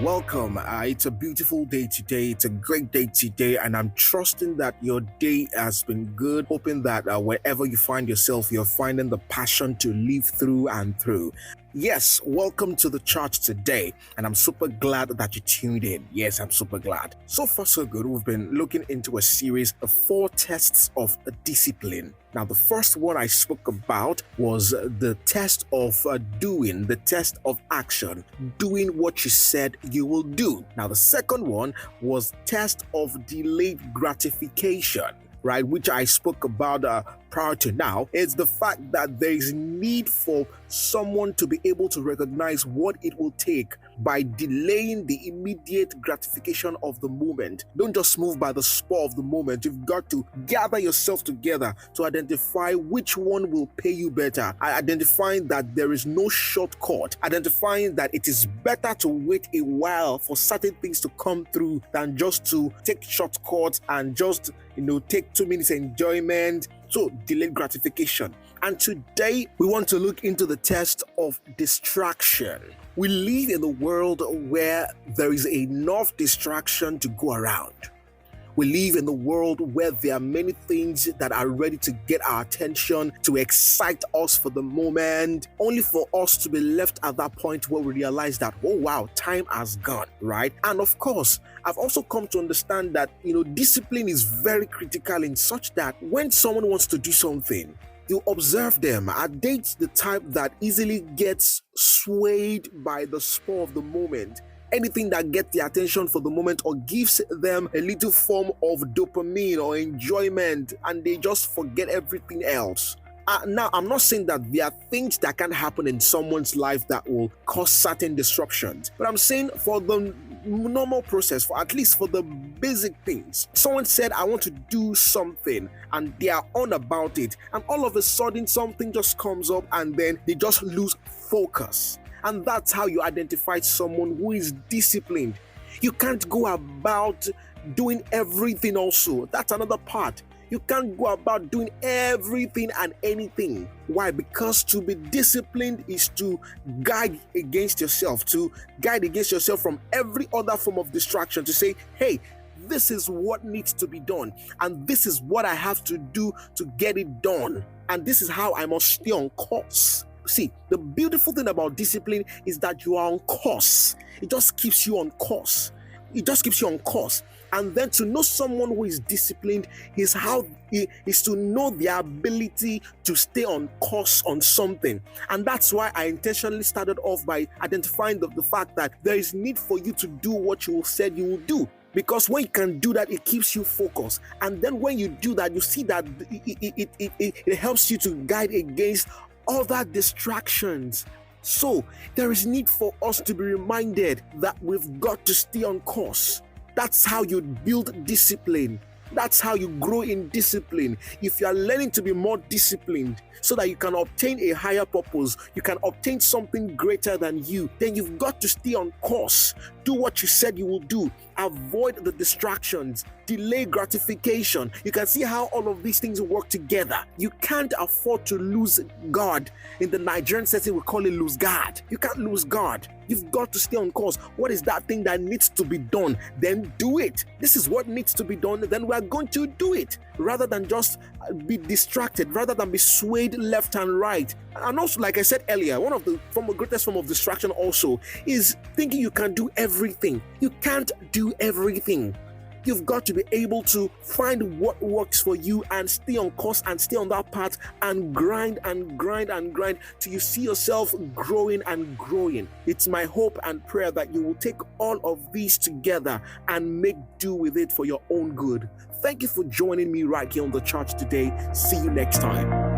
welcome. It's a beautiful day today. It's a great day today, and I'm trusting that your day has been good. Hoping that wherever you find yourself, you're finding the passion to live through and through. Yes, welcome to the church today, and I'm super glad that you tuned in. Yes, I'm super glad. So far, so good. We've been looking into a series of 4 tests of discipline. Now, the first one I spoke about was the test of doing, the test of action, doing what you said you will do. Now, the second one was test of delayed gratification, right, which I spoke about prior to now. It's the fact that there is need for someone to be able to recognize what it will take by delaying the immediate gratification of the moment. Don't just move by the spur of the moment. You've got to gather yourself together to identify which one will pay you better. Identifying that there is no shortcut. Identifying that it is better to wait a while for certain things to come through than just to take shortcuts and just, take 2 minutes enjoyment. So, delayed gratification. And today, we want to look into the test of distraction. We live in a world where there is enough distraction to go around. We live in a world where there are many things that are ready to get our attention, to excite us for the moment, only for us to be left at that point where we realize that, oh wow, time has gone, right? And of course, I've also come to understand that, discipline is very critical in such that when someone wants to do something, you observe them. Are they the type that easily gets swayed by the spur of the moment? Anything that gets their attention for the moment or gives them a little form of dopamine or enjoyment, and they just forget everything else. Now, I'm not saying that there are things that can happen in someone's life that will cause certain disruptions, but I'm saying for the normal process, for at least for the basic things. Someone said, I want to do something, and they are on about it, and all of a sudden something just comes up and then they just lose focus. And that's how you identify someone who is disciplined. You can't go about doing everything also. That's another part. You can't go about doing everything and anything. Why? Because to be disciplined is to guide against yourself, from every other form of distraction, to say, hey, this is what needs to be done, and this is what I have to do to get it done, and this is how I must stay on course. See, the beautiful thing about discipline is that you are on course. It just keeps you on course. And then to know someone who is disciplined is to know their ability to stay on course on something. And that's why I intentionally started off by identifying the fact that there is need for you to do what you said you will do. Because when you can do that, it keeps you focused. And then when you do that, you see that it helps you to guide against other distractions. So there is need for us to be reminded that we've got to stay on course. That's how you build discipline. That's how you grow in discipline. If you are learning to be more disciplined so that you can obtain a higher purpose, you can obtain something greater than you, then you've got to stay on course. Do what you said you will do. Avoid the distractions. Delay gratification. You can see how all of these things work together. You can't afford to lose God. In the Nigerian setting, we call it lose God. You can't lose God. You've got to stay on course. What is that thing that needs to be done? Then do it. This is what needs to be done. Then we are going to do it, rather than just be distracted, rather than be swayed left and right. And also, like I said earlier, one of the greatest form of distraction also is thinking you can do everything. You can't do everything. You've got to be able to find what works for you and stay on course and stay on that path and grind till you see yourself growing and growing. It's my hope and prayer that you will take all of these together and make do with it for your own good. Thank you for joining me right here on the church today. See you next time.